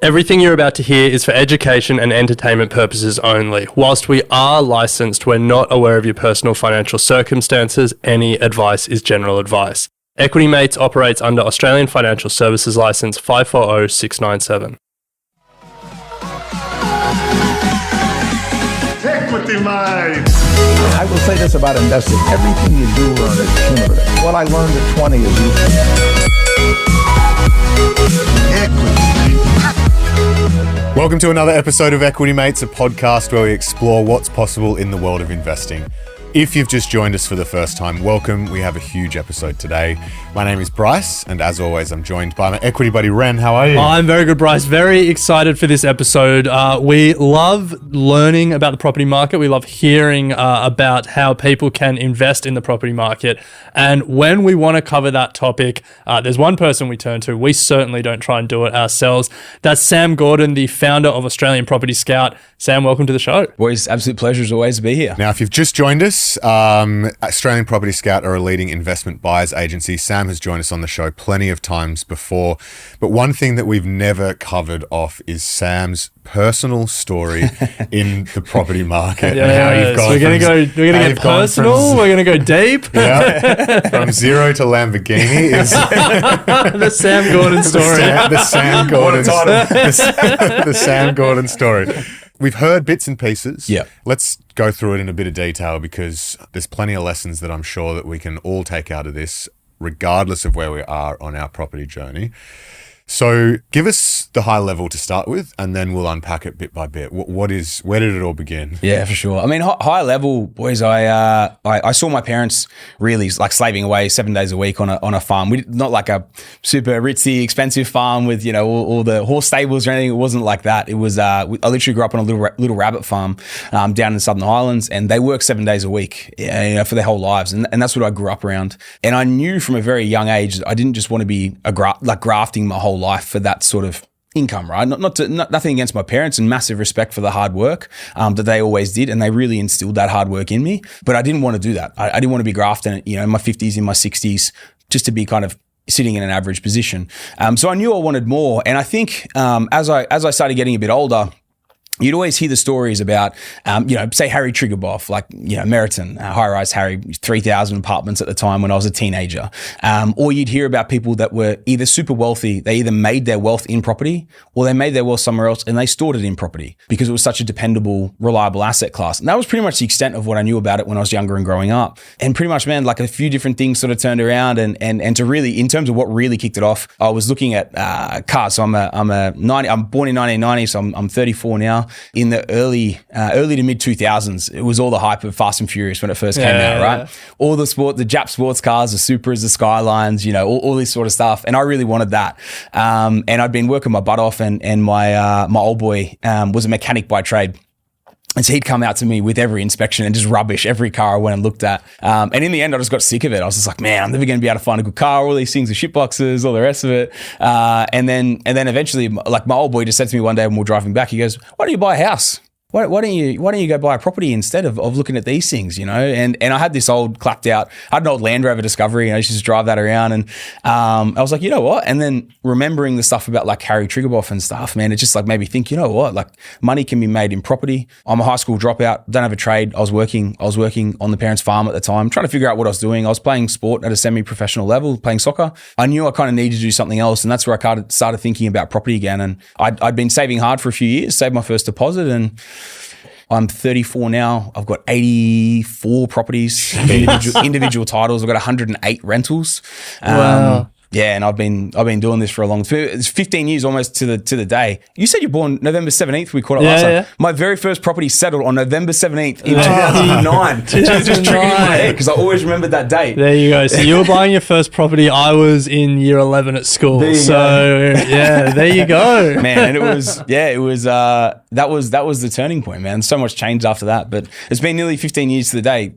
Everything you're about to hear is for education and entertainment purposes only. Whilst we are licensed, we're not aware of your personal financial circumstances. Any advice is general advice. Equity Mates operates under Australian Financial Services Licence 540697. Equity Mates! I will say this about investing. Everything you do learn is cumulative. What I learned at 20 is useful. Welcome to another episode of Equity Mates, a podcast where we explore what's possible in the world of investing. If you've just joined us for the first time, welcome. We have a huge episode today. My name is Bryce, and as always, I'm joined by my equity buddy, Ren. How are you? I'm very good, Bryce. Very excited for this episode. We love learning about the property market. We love hearing about how people can invest in the property market. And when we want to cover that topic, there's one person we turn to. We certainly don't try and do it ourselves. That's Sam Gordon, the founder of Australian Property Scout. Sam, welcome to the show. Boys, absolute pleasure as always to be here. Now, if you've just joined us, Australian Property Scout are a leading investment buyers agency. Sam has joined us on the show plenty of times before, but one thing that we've never covered off is Sam's personal story in the property market. And how you've gone. We're going to get personal. We're going to go deep. Yeah, from zero to Lamborghini is the Sam Gordon story. The Sam Gordon story. We've heard bits and pieces. Yeah. Let's go through it in a bit of detail because there's plenty of lessons that I'm sure that we can all take out of this, regardless of where we are on our property journey. So give us the high level to start with, and then we'll unpack it bit by bit. Where did it all begin? Yeah, for sure. I mean, high level, boys, I saw my parents really like slaving away 7 days a week on a farm. Not like a super ritzy, expensive farm with, all the horse stables or anything. It wasn't like that. It was, I literally grew up on a little rabbit farm down in the Southern Highlands, and they work 7 days a week, for their whole lives. And that's what I grew up around. And I knew from a very young age that I didn't just want to be grafting my whole life for that sort of income, right? Nothing against my parents, and massive respect for the hard work that they always did, and they really instilled that hard work in me. But I didn't want to do that. I didn't want to be grafting, in my 50s, in my 60s, just to be kind of sitting in an average position. So I knew I wanted more, and I think as I started getting a bit older, you'd always hear the stories about, say Harry Triggerboff, like, Meriton, high-rise Harry, 3,000 apartments at the time when I was a teenager. Or you'd hear about people that were either super wealthy, they either made their wealth in property, or they made their wealth somewhere else and they stored it in property because it was such a dependable, reliable asset class. And that was pretty much the extent of what I knew about it when I was younger and growing up. And pretty much, man, like a few different things sort of turned around and to really, in terms of what really kicked it off, I was looking at cars. So I'm born in 1990, so I'm 34 now. In the early to mid 2000s, it was all the hype of Fast and Furious when it first came out, right? Yeah. All the Jap sports cars, the Supras, the Skylines, all this sort of stuff. And I really wanted that. And I'd been working my butt off, and my old boy was a mechanic by trade. And so he'd come out to me with every inspection and just rubbish every car I went and looked at. And in the end, I just got sick of it. I was just like, man, I'm never going to be able to find a good car. All these things are shit boxes, all the rest of it. And then eventually, like my old boy just said to me one day when we were driving back, he goes, why don't you buy a house? Why don't you go buy a property instead of looking at these things, And I had this old clapped out, I had an old Land Rover Discovery, and I used to just drive that around. And I was like, you know what? And then remembering the stuff about like Harry Triggerboff and stuff, man, it just like made me think, you know what? Like money can be made in property. I'm a high school dropout, don't have a trade. I was working on the parents' farm at the time, trying to figure out what I was doing. I was playing sport at a semi-professional level, playing soccer. I knew I kind of needed to do something else, and that's where I started thinking about property again. And I'd been saving hard for a few years, saved my first deposit, and I'm 34 now. I've got 84 properties, individual titles. I've got 108 rentals. Wow. Yeah, and I've been doing this for a long time. It's 15 years almost to the day. You said you're born November 17th. We caught up last time. Yeah. My very first property settled on November 17th in 2009. It just triggered in my head because I always remembered that date. There you go. So you were buying your first property. I was in year 11 at school. There you go. Man, and that was the turning point, man. So much changed after that, but it's been nearly 15 years to the day.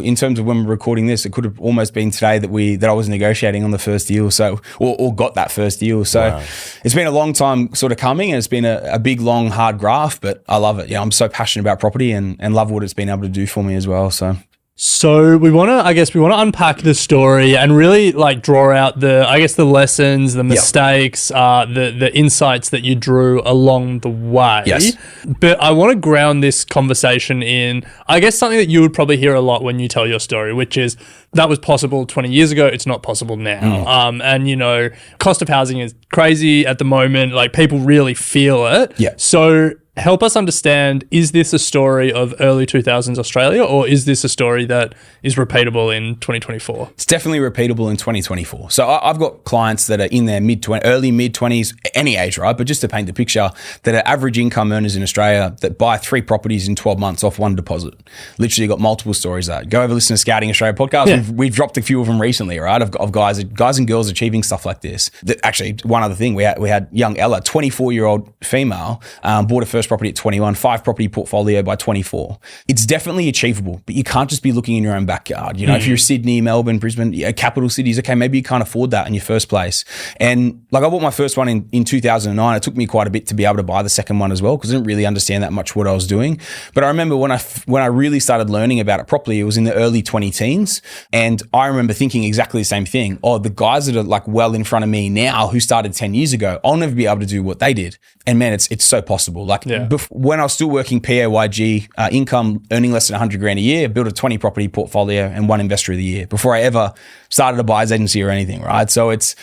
In terms of when we're recording this, it could have almost been today that I was negotiating on the first deal. So, or got that first deal. So wow. It's been a long time sort of coming, and it's been a big, long, hard graft, but I love it. Yeah, I'm so passionate about property and love what it's been able to do for me as well. So So we want to unpack the story and really like draw out the lessons, the mistakes, the insights that you drew along the way. Yes. But I want to ground this conversation in, I guess, something that you would probably hear a lot when you tell your story, which is that was possible 20 years ago. It's not possible now. And you know, cost of housing is crazy at the moment. Like people really feel it. Yeah. So help us understand, is this a story of early 2000s Australia, or is this a story that is repeatable in 2024? It's definitely repeatable in 2024. So I've got clients that are in their early mid-20s, any age, right? But just to paint the picture, that are average income earners in Australia that buy 3 properties in 12 months off one deposit. Literally got multiple stories there. Go over listen to Scouting Australia podcast. Yeah. We've dropped a few of them recently, right? Of guys and girls achieving stuff like this. Actually, one other thing, we had young Ella, 24-year-old female, bought a first property at 21, 5 property portfolio by 24. It's definitely achievable, but you can't just be looking in your own backyard. You know, if you're Sydney, Melbourne, Brisbane, capital cities, okay, maybe you can't afford that in your first place. And like I bought my first one in 2009. It took me quite a bit to be able to buy the second one as well, because I didn't really understand that much what I was doing. But I remember when I really started learning about it properly, it was in the early 2010s. And I remember thinking exactly the same thing. Oh, the guys that are like well in front of me now who started 10 years ago, I'll never be able to do what they did. And man, it's so possible. Like when I was still working PAYG, income earning less than 100 grand a year, built a 20 property portfolio and won Investor of the Year before I ever started a buyer's agency or anything, right? So it's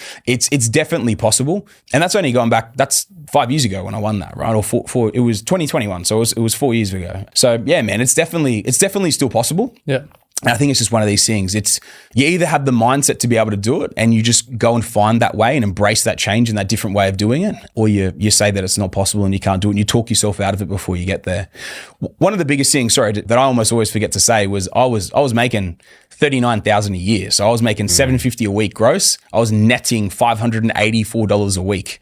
definitely possible. And that's only going back, that's 5 years ago when I won that, right? Or four, it was 2021. So it was 4 years ago. So yeah, man, it's definitely still possible. Yeah. And I think it's just one of these things. It's you either have the mindset to be able to do it and you just go and find that way and embrace that change and that different way of doing it, or you say that it's not possible and you can't do it and you talk yourself out of it before you get there. One of the biggest things, that I almost always forget to say was I was making $39,000 a year. So I was making $750 a week gross. I was netting $584 a week.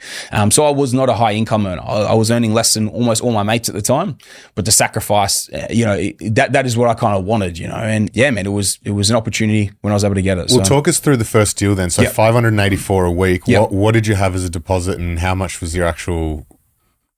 So I was not a high income earner. I was earning less than almost all my mates at the time, but the sacrifice, that is what I kind of wanted, and yeah, man, it was an opportunity when I was able to get it. Well, talk us through the first deal then. So $584 a week. Yep. What did you have as a deposit and how much was your actual?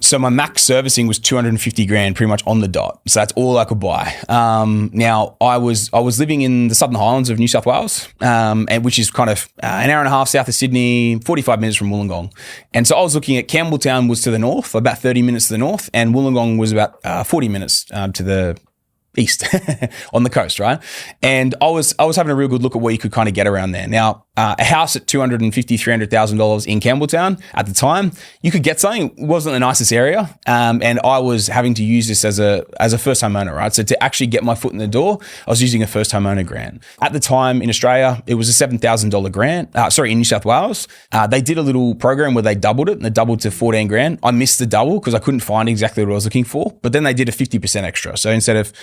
So my max servicing was 250 grand pretty much on the dot. So that's all I could buy. Now I was living in the Southern Highlands of New South Wales, and which is kind of an hour and a half south of Sydney, 45 minutes from Wollongong. And so I was looking at Campbelltown was to the north, about 30 minutes to the north, and Wollongong was about 40 minutes to the east on the coast, right? And I was having a real good look at what you could kind of get around there. Now, a house at $250,000-$300,000 in Campbelltown at the time, you could get something. It wasn't the nicest area, and I was having to use this as a first home owner, right? So to actually get my foot in the door, I was using a first home owner grant. At the time in Australia, it was a $7,000 grant. In New South Wales, they did a little program where they doubled it, and they doubled to 14 grand. I missed the double because I couldn't find exactly what I was looking for, but then they did a 50% extra. So instead of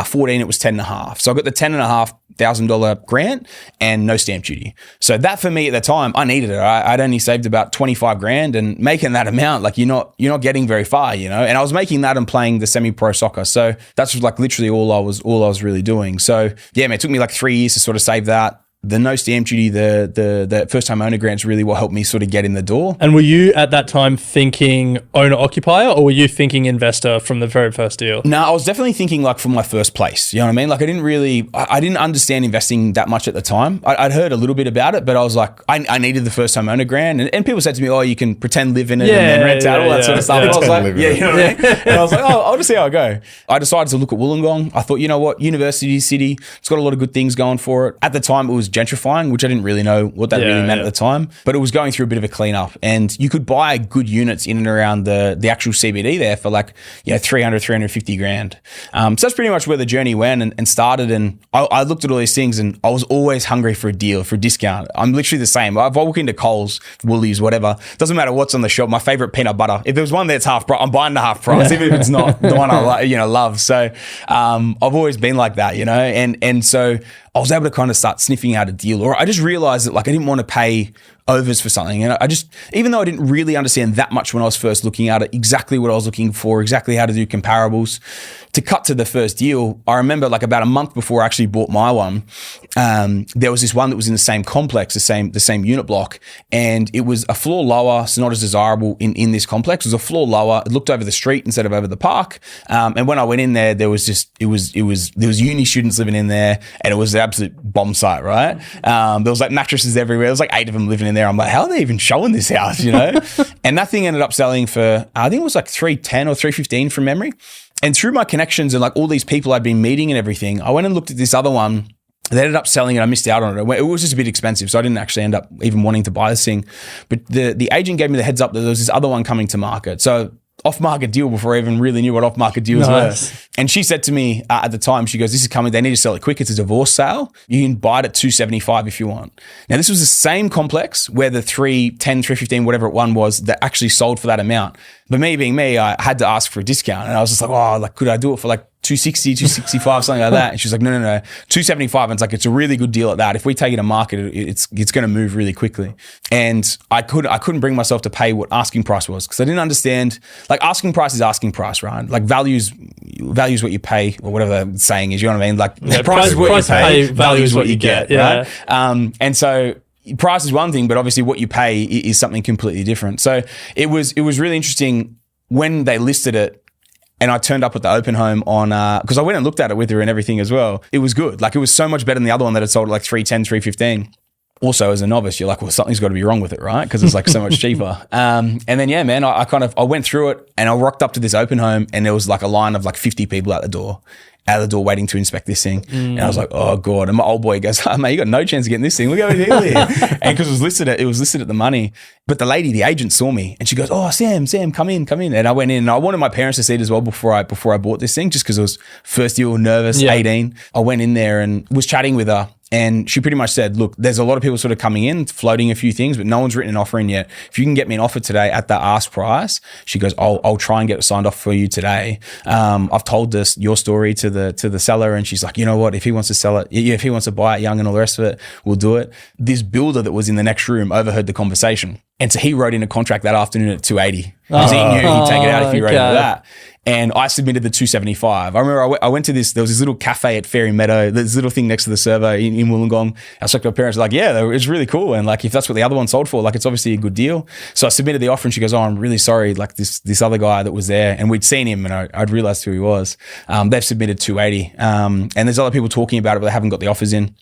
14, it was 10.5. So I got the $10,500 grant and no stamp duty. So that for me at the time, I needed it. I'd only saved about 25 grand, and making that amount, like you're not getting very far, And I was making that and playing the semi-pro soccer. So that's like literally all I was really doing. So yeah, man, it took me like 3 years to sort of save that. The no stamp duty, the first time owner grants really what helped me sort of get in the door. And were you at that time thinking owner occupier, or were you thinking investor from the very first deal? No, I was definitely thinking like from my first place. You know what I mean? Like I didn't understand investing that much at the time. I'd heard a little bit about it, but I was like, I needed the first time owner grant, and people said to me, oh, you can pretend live in it and then rent out all that sort of stuff. And I was like, you know what I mean? And I was like, oh, I'll just see how I go. I decided to look at Wollongong. I thought, you know what, university city, it's got a lot of good things going for it. At the time, it was gentrifying, which I didn't really know what that really meant at the time, but it was going through a bit of a cleanup, and you could buy good units in and around the actual CBD there for like, 350 grand. So that's pretty much where the journey went and started. And I looked at all these things, and I was always hungry for a deal, for a discount. I'm literally the same. If I walk into Coles, Woolies, whatever, doesn't matter what's on the shelf. My favorite peanut butter, if there was one that's half price, I'm buying the half price, even if it's not the one I love. So I've always been like that, and so I was able to kind of start sniffing out a deal, or I just realized that like I didn't want to pay overs for something. And I just, even though I didn't really understand that much when I was first looking at it, exactly what I was looking for, exactly how to do comparables, to cut to the first deal, I remember like about a month before I actually bought my one, there was this one that was in the same complex, the same unit block, and it was a floor lower, so not as desirable in this complex. It was a floor lower. It looked over the street instead of over the park. And when I went in there, there was uni students living in there, and it was an absolute bomb site, right? There was like mattresses everywhere. There was like 8 of them living in there. I'm like, how are they even showing this house, you know? And that thing ended up selling for, I think it was like 310 or 315 from memory. And through my connections and like all these people I'd been meeting and everything, I went and looked at this other one. They ended up selling it. I missed out on it. It was just a bit expensive, so I didn't actually end up even wanting to buy this thing. But the agent gave me the heads up that there was this other one coming to market. So off-market deal before I even really knew what off-market deals were. And she said to me at the time, she goes, this is coming. They need to sell it quick. It's a divorce sale. You can buy it at $275 if you want. Now, this was the same complex where the 310, 315, whatever it one was that actually sold for that amount. But me being me, I had to ask for a discount. And I was just like, oh, like, could I do it for like 260, 265, something like that? And she's like, no, 275. And it's like, it's a really good deal at that. If we take it to market, it's going to move really quickly. And I couldn't bring myself to pay what asking price was, because I didn't understand, like, asking price is asking price, right? Like values what you pay, or whatever the saying is, you know what I mean? Like price is what you pay, value is what you get, right? And so price is one thing, but obviously what you pay is something completely different. So it was really interesting when they listed it. And I turned up at the open home on, because I went and looked at it with her and everything as well. It was good. Like, it was so much better than the other one that had sold at like 310, 315. Also, as a novice, you're like, well, something's got to be wrong with it, right? Because it's like so much cheaper. And then, yeah, man, I went through it, and I rocked up to this open home, and there was like a line of like 50 people out the door waiting to inspect this thing. And I was like, oh God. And my old boy goes, oh, mate, you got no chance of getting this thing. Look over here. And because it was listed at the money. But the lady, the agent, saw me, and she goes, oh, Sam, come in. And I went in, and I wanted my parents to see it as well before I bought this thing, just because it was first year, nervous, 18. I went in there and was chatting with her. And she pretty much said, look, there's a lot of people sort of coming in, floating a few things, but no one's written an offer in yet. If you can get me an offer today at the ask price, she goes, I'll try and get it signed off for you today. I've told your story to the seller, and she's like, you know what? If he wants to sell it, if he wants to buy it young and all the rest of it, we'll do it. This builder that was in the next room overheard the conversation. And so he wrote in a contract that afternoon at 280 because he knew he'd take it out if he wrote into that. And I submitted the 275. I remember I went to there was this little cafe at Fairy Meadow, this little thing next to the servo in Wollongong. I was like, my parents were like, yeah, it's really cool. And like, if that's what the other one sold for, like, it's obviously a good deal. So I submitted the offer, and she goes, oh, I'm really sorry. Like, this other guy that was there, and we'd seen him, and I'd realized who he was. They've submitted 280. And there's other people talking about it, but they haven't got the offers in.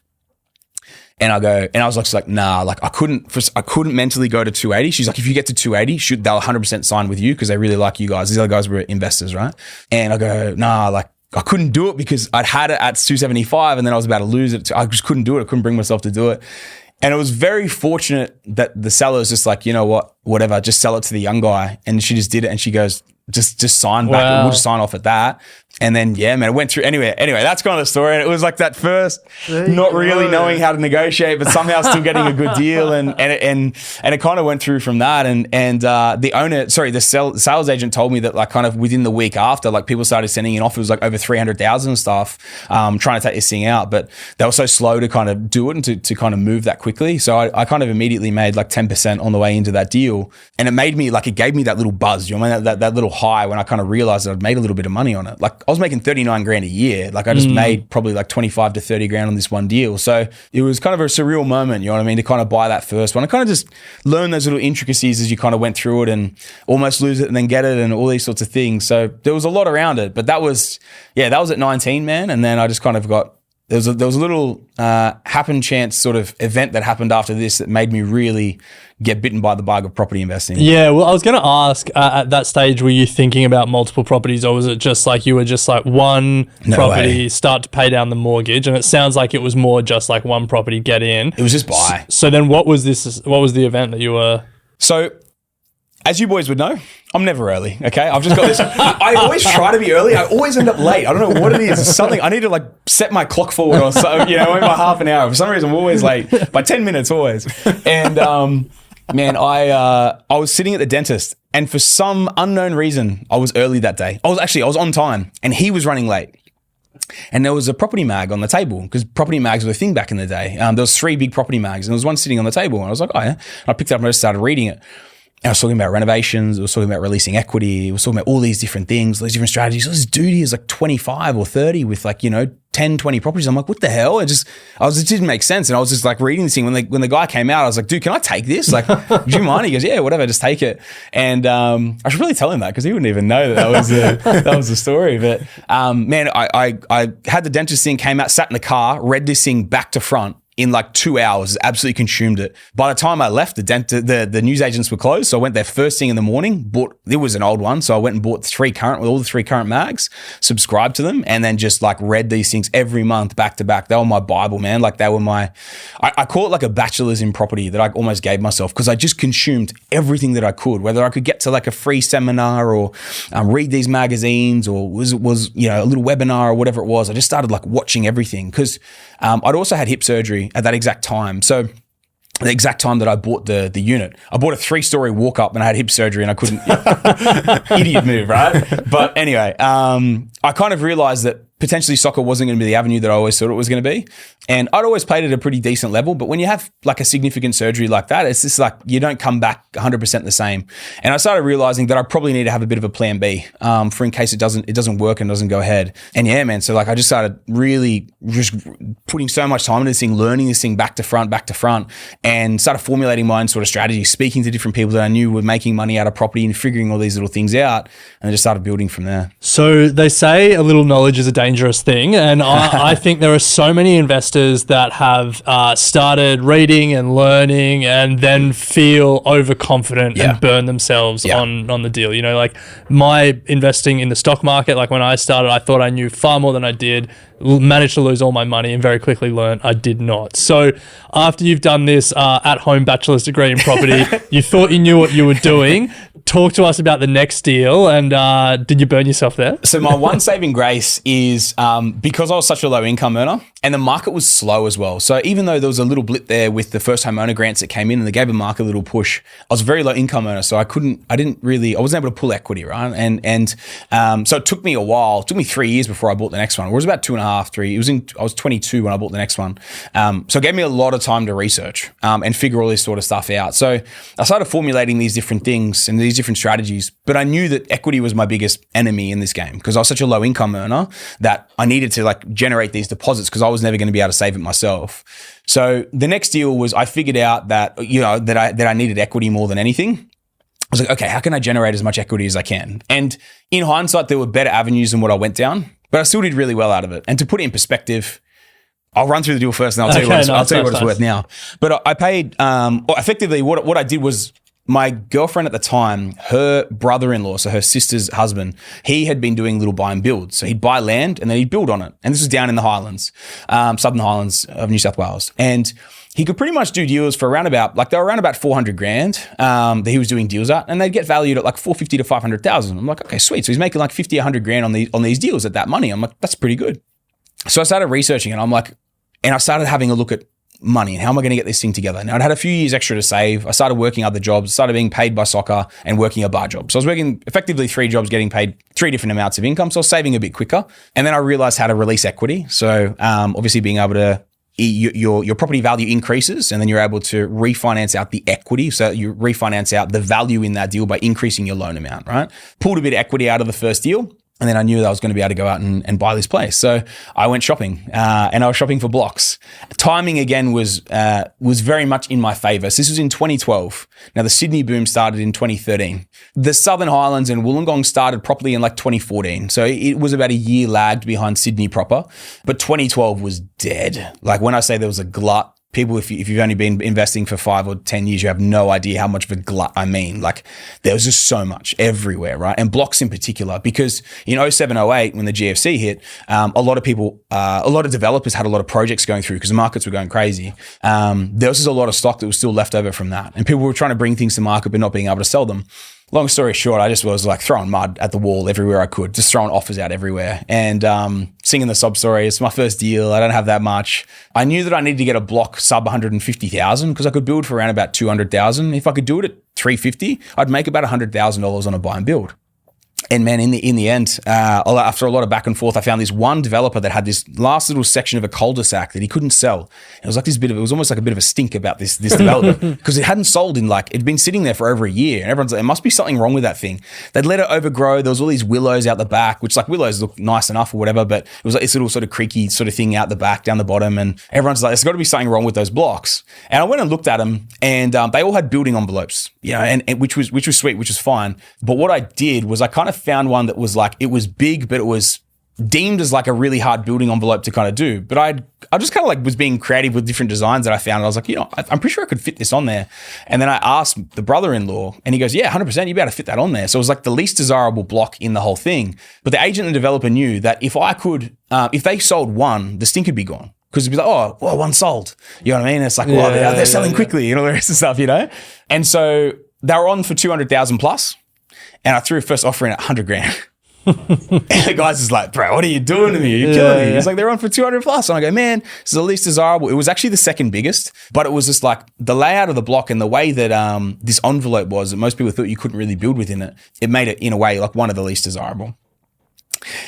And I was like, nah, like I couldn't mentally go to 280. She's like, if you get to 280, they'll 100% sign with you because they really like you guys. These other guys were investors, right? And I go, nah, like I couldn't do it because I'd had it at 275 and then I was about to lose it. I just couldn't do it. I couldn't bring myself to do it. And it was very fortunate that the seller was just like, you know what, whatever, just sell it to the young guy. And she just did it. And she goes, just sign back. Wow. We'll just sign off at that. And then, yeah, man, it went through. Anyway, that's kind of the story. And it was like that first, not really knowing how to negotiate, but somehow still getting a good deal. And it kind of went through from that. And the sales agent told me that like kind of within the week after, like people started sending in offers like over 300,000 and stuff, trying to take this thing out. But they were so slow to kind of do it and to kind of move that quickly. So I kind of immediately made like 10% on the way into that deal. And it gave me that little buzz, you know, that little high when I kind of realized that I'd made a little bit of money on it. Like I was making 39 grand a year. Like I just made probably like 25 to 30 grand on this one deal. So it was kind of a surreal moment, you know what I mean, to kind of buy that first one. I kind of just learned those little intricacies as you kind of went through it and almost lose it and then get it and all these sorts of things. So there was a lot around it, but that was at 19, man. And then I just kind of there was a little happen chance sort of event that happened after this that made me really get bitten by the bug of property investing. Yeah, well, I was going to ask, at that stage, were you thinking about multiple properties, or was it just like you were just like one property, start to pay down the mortgage? And it sounds like it was more just like one property, get in. It was just buy. So then what was the event that you were... So... As you boys would know, I'm never early, okay? I've just got this. I always try to be early. I always end up late. I don't know what it is. It's something. I need to like set my clock forward or so, you know, by half an hour. For some reason, I'm always late. By 10 minutes, always. And man, I was sitting at the dentist, and for some unknown reason, I was early that day. I was on time, and he was running late. And there was a property mag on the table because property mags were a thing back in the day. There was 3 big property mags and there was one sitting on the table. And I was like, oh yeah. And I picked it up and I just started reading it. And I was talking about renovations. I was talking about releasing equity. I was talking about all these different things, all these different strategies. So this dude is like 25 or 30 with like, 10, 20 properties. I'm like, what the hell? It didn't make sense. And I was just like reading this thing. When the guy came out, I was like, dude, can I take this? Like, do you mind? He goes, yeah, whatever, just take it. And I should really tell him that because he wouldn't even know that was the story. But man, I had the dentist thing, came out, sat in the car, read this thing back to front in like 2 hours, absolutely consumed it. By the time I left, the newsagents were closed. So I went there first thing in the morning, it was an old one. So I went and bought all the 3 current mags, subscribed to them, and then just like read these things every month back to back. They were my Bible, man. Like they were I call it like a bachelor's in property that I almost gave myself because I just consumed everything that I could, whether I could get to like a free seminar or read these magazines or was a little webinar or whatever it was. I just started like watching everything because I'd also had hip surgery at that exact time. So the exact time that I bought the unit, I bought a 3-story walk up and I had hip surgery and I couldn't, idiot move, right? But anyway, I kind of realized that potentially soccer wasn't going to be the avenue that I always thought it was going to be. And I'd always played at a pretty decent level, but when you have like a significant surgery like that, it's just like you don't come back 100% the same. And I started realizing that I probably need to have a bit of a plan B for in case it doesn't work and doesn't go ahead. And yeah, man, so like I just started really just putting so much time into this thing, learning this thing back to front, and started formulating my own sort of strategy, speaking to different people that I knew were making money out of property and figuring all these little things out. And I just started building from there. So they say a little knowledge is a dangerous thing. And I think there are so many investors that have started reading and learning and then feel overconfident and burn themselves on the deal. Like my investing in the stock market, like when I started, I thought I knew far more than I did, managed to lose all my money and very quickly learned I did not. So after you've done this at-home bachelor's degree in property, you thought you knew what you were doing. Talk to us about the next deal and did you burn yourself there? So my one saving grace is because I was such a low income earner and the market was slow as well. So even though there was a little blip there with the first home owner grants that came in and they gave the market a little push, I was a very low income earner. So I wasn't able to pull equity, right? And so it took me a while. It took me 3 years before I bought the next one. It was about 2.5, 3. I was 22 when I bought the next one. So it gave me a lot of time to research and figure all this sort of stuff out. So I started formulating these different things and these different strategies, but I knew that equity was my biggest enemy in this game because I was such a low income earner that I needed to like generate these deposits because I was never going to be able to save it myself. So the next deal was I figured out that, that I needed equity more than anything. I was like, okay, how can I generate as much equity as I can? And in hindsight, there were better avenues than what I went down, but I still did really well out of it. And to put it in perspective, I'll run through the deal first and I'll tell you what it's worth now. But I paid, effectively what I did was my girlfriend at the time, her brother-in-law, so her sister's husband, he had been doing little buy and build. So he'd buy land and then he'd build on it. And this was down in the Highlands, Southern Highlands of New South Wales. And he could pretty much do deals for around about 400 grand that he was doing deals at, and they'd get valued at like 450 to 500,000. I'm like, okay, sweet. So he's making like 50, 100 grand on these deals at that money. I'm like, that's pretty good. So I started researching and I started having a look at money and how am I going to get this thing together? Now I'd had a few years extra to save. I started working other jobs, started being paid by soccer and working a bar job. So I was working effectively 3 jobs, getting paid 3 different amounts of income. So I was saving a bit quicker. And then I realized how to release equity. So obviously being able to, your property value increases and then you're able to refinance out the equity. So you refinance out the value in that deal by increasing your loan amount, right? Pulled a bit of equity out of the first deal. And then I knew that I was going to be able to go out and buy this place. So I went shopping and I was shopping for blocks. Timing again was very much in my favor. So this was in 2012. Now the Sydney boom started in 2013. The Southern Highlands and Wollongong started properly in like 2014. So it was about a year lagged behind Sydney proper. But 2012 was dead. Like when I say there was a glut, people, if you've only been investing for 5 or 10 years, you have no idea how much of a glut I mean. Like there was just so much everywhere, right? And blocks in particular, because in 07, 08, when the GFC hit, a lot of developers had a lot of projects going through because the markets were going crazy. There was just a lot of stock that was still left over from that. And people were trying to bring things to market, but not being able to sell them. Long story short, I just was like throwing mud at the wall everywhere I could, just throwing offers out everywhere and singing the sob story. It's my first deal. I don't have that much. I knew that I needed to get a block sub 150,000 because I could build for around about 200,000. If I could do it at 350, I'd make about $100,000 on a buy and build. And man, in the end, after a lot of back and forth, I found this one developer that had this last little section of a cul-de-sac that he couldn't sell. It was like it was almost like a bit of a stink about this development because it hadn't sold it'd been sitting there for over a year. And everyone's like, there must be something wrong with that thing. They'd let it overgrow. There was all these willows out the back, which like willows look nice enough or whatever, but it was like this little sort of creaky sort of thing out the back, down the bottom. And everyone's like, there's got to be something wrong with those blocks. And I went and looked at them, and they all had building envelopes, and which was sweet, which was fine. But what I did was I kind of found one that was like, it was big, but it was deemed as like a really hard building envelope to kind of do. But I just kind of like was being creative with different designs that I found. And I was like, I'm pretty sure I could fit this on there. And then I asked the brother-in-law, and he goes, yeah, 100%, you better fit that on there. So it was like the least desirable block in the whole thing. But the agent and developer knew that if they sold one, the stink would be gone. Because it'd be like, oh, one sold. You know what I mean? It's like, they're selling quickly and all the rest of stuff, And so they were on for 200,000 plus. And I threw a first offer in at 100 grand. And the guy's just like, bro, what are you doing to me? You're killing me. It's like, they're on for 200 plus. And I go, man, this is the least desirable. It was actually the second biggest, but it was just like the layout of the block and the way that this envelope was that most people thought you couldn't really build within it. It made it, in a way, like one of the least desirable.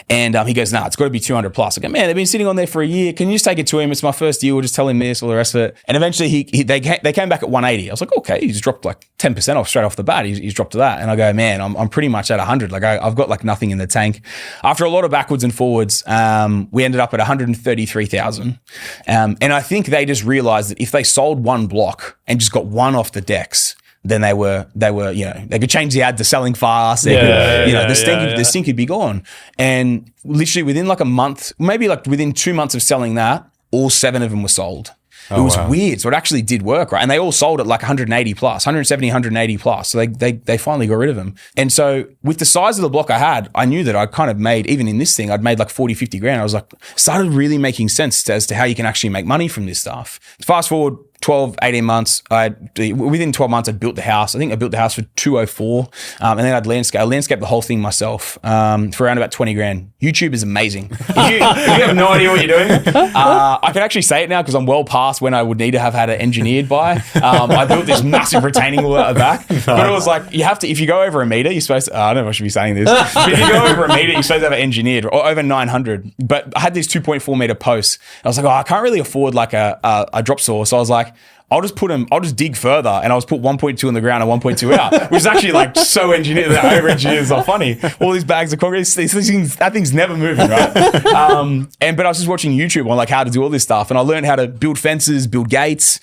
And he goes, nah, it's got to be 200 plus. I go, man, they've been sitting on there for a year. Can you just take it to him? It's my first deal. We'll just tell him this, all the rest of it. And eventually they came back at 180. I was like, okay, he's dropped like 10% off straight off the bat. He's dropped to that. And I go, man, I'm pretty much at 100. Like I've got like nothing in the tank. After a lot of backwards and forwards, we ended up at 133,000. And I think they just realized that if they sold one block and just got one off the decks, then they were, they could change the ad to selling fast. The stink could be gone. And literally within like a month, maybe like within 2 months of selling that, all 7 of them were sold. It was weird. So it actually did work, right? And they all sold at like 180 plus, 170, 180 plus. So they finally got rid of them. And so with the size of the block I had, I knew that I kind of made, even in this thing, I'd made like 40, 50 grand. I was like, started really making sense as to how you can actually make money from this stuff. Fast forward 12, 18 months, within 12 months, I'd built the house. I think I built the house for 204. And then I'd landscape the whole thing myself for around about 20 grand. YouTube is amazing. If you have no idea what you're doing, I can actually say it now because I'm well past when I would need to have had it engineered by. I built this massive retaining wall at the back. Nice. But it was like, you have to, if you go over a meter, you're supposed to, I don't know if I should be saying this, but if you go over a meter, you're supposed to have it engineered, or over 900. But I had these 2.4 meter posts. I was like, I can't really afford like a drop saw. So I was like, I'll just dig further, and I'll just put 1.2 in the ground and 1.2 out, which is actually like so engineered, that over-engineered is not funny. All these bags of concrete, that thing's never moving, right? But I was just watching YouTube on like how to do all this stuff, and I learned how to build fences, build gates,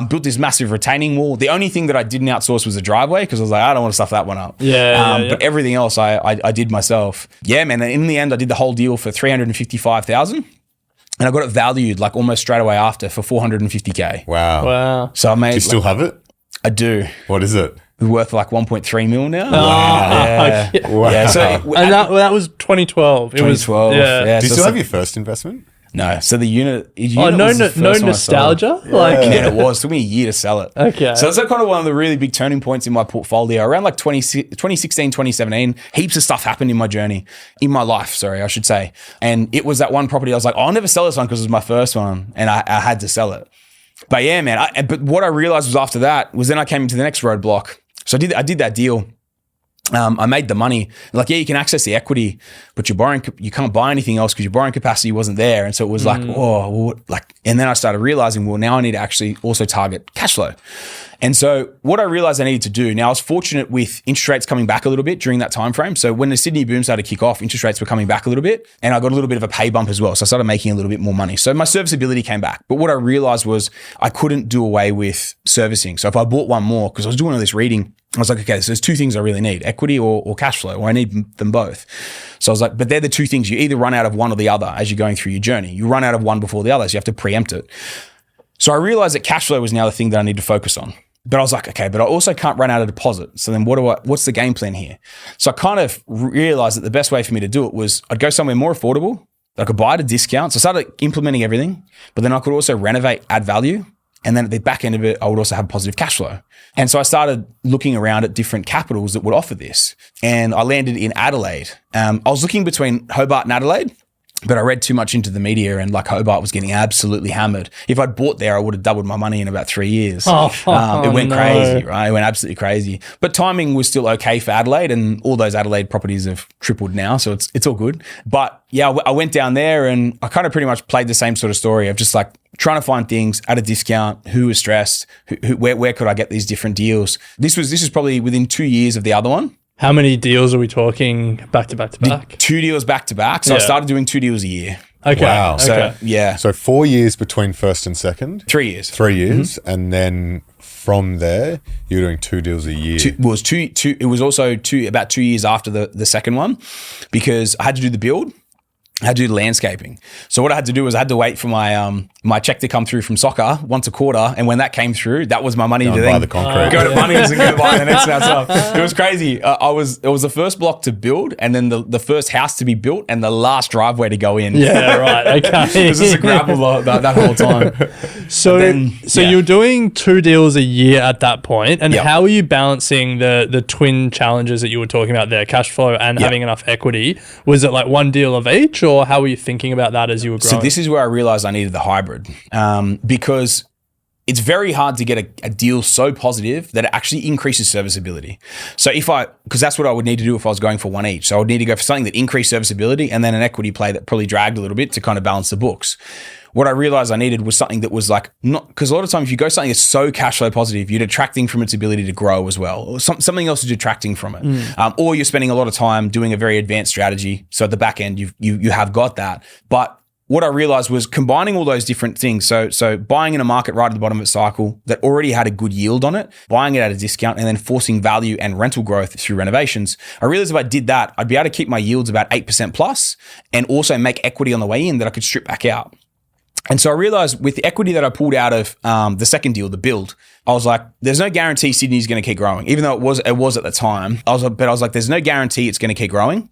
built this massive retaining wall. The only thing that I didn't outsource was the driveway, because I was like, I don't want to stuff that one up. But everything else I did myself. Yeah, man. And in the end, I did the whole deal for 355,000. And I got it valued like almost straight away after for 450K. Wow. So I made. Do you still have it? I do. What is it? It's worth like 1.3 mil now. Wow. Wow. Yeah. So and that was 2012. 2012. Yeah. Do you still have your first investment? No. So the unit. No nostalgia. It was. It took me a year to sell it. Okay. So that's kind of one of the really big turning points in my portfolio. Around like 2016, 2017, heaps of stuff happened in my journey, in my life, sorry, I should say. And it was that one property I was like, I'll never sell this one because it was my first one, and I had to sell it. But yeah, man. But what I realized was after that was then I came into the next roadblock. So I did that deal. I made the money. Like, yeah, you can access the equity, but you can't buy anything else because your borrowing capacity wasn't there. And so it was like, and then I started realizing, well, now I need to actually also target cash flow. And so what I realized I needed to do, now I was fortunate with interest rates coming back a little bit during that time frame. So when the Sydney boom started to kick off, interest rates were coming back a little bit, and I got a little bit of a pay bump as well. So I started making a little bit more money. So my serviceability came back. But what I realized was I couldn't do away with servicing. So if I bought one more, because I was doing all this reading, I was like, okay, so there's 2 things I really need, equity or cash flow, or I need them both. So I was like, but they're the 2 things. You either run out of one or the other as you're going through your journey. You run out of one before the other, so you have to preempt it. So I realized that cash flow was now the thing that I need to focus on. But I was like, okay, but I also can't run out of deposit. So then what's the game plan here? So I kind of realized that the best way for me to do it was I'd go somewhere more affordable that I could buy at a discount. So I started implementing everything, but then I could also renovate, add value. And then at the back end of it, I would also have positive cash flow. And so I started looking around at different capitals that would offer this. And I landed in Adelaide. I was looking between Hobart and Adelaide, But I read too much into the media, and like Hobart was getting absolutely hammered. If I'd bought there, I would have doubled my money in about 3 years. It went crazy, right? It went absolutely crazy. But timing was still okay for Adelaide, and all those Adelaide properties have tripled now, so it's all good. But yeah, I went down there and I kind of pretty much played the same sort of story of just like trying to find things at a discount, who was stressed, where could I get these different deals. This was probably within 2 years of the other one. How many deals are we talking back to back to back? 2 deals back to back. So I started doing 2 deals a year. Okay. Wow. So yeah. So 4 years between first and second? 3 years. 3 years. Mm-hmm. And then from there, you're doing 2 deals a year. It was also about 2 years after the second one, because I had to do the build. I had to do the landscaping. So what I had to do was I had to wait for my check to come through from soccer once a quarter. And when that came through, that was my money to buy then the concrete. go to Bunnings and go buy the next stuff. It was crazy. It was the first block to build, and then the first house to be built, and the last driveway to go in. Yeah, right. Okay. It was just a gravel that whole time. So you were doing 2 deals a year at that point, and how are you balancing the twin challenges that you were talking about there, cash flow and having enough equity? Was it like 1 deal of each, or how were you thinking about that as you were growing? So this is where I realized I needed the hybrid, because it's very hard to get a deal so positive that it actually increases serviceability. So because that's what I would need to do if I was going for one each. So I would need to go for something that increased serviceability and then an equity play that probably dragged a little bit to kind of balance the books. What I realized I needed was something that was like, not, because a lot of times if you go something that's so cash flow positive, you're detracting from its ability to grow as well. Or something else is detracting from it. Or you're spending a lot of time doing a very advanced strategy. So at the back end, you have got that. But what I realized was combining all those different things. So buying in a market right at the bottom of its cycle that already had a good yield on it, buying it at a discount, and then forcing value and rental growth through renovations. I realized if I did that, I'd be able to keep my yields about 8% plus and also make equity on the way in that I could strip back out. And so I realized with the equity that I pulled out of the second deal, the build, I was like, there's no guarantee Sydney's going to keep growing, even though it was at the time. I was like, there's no guarantee it's going to keep growing.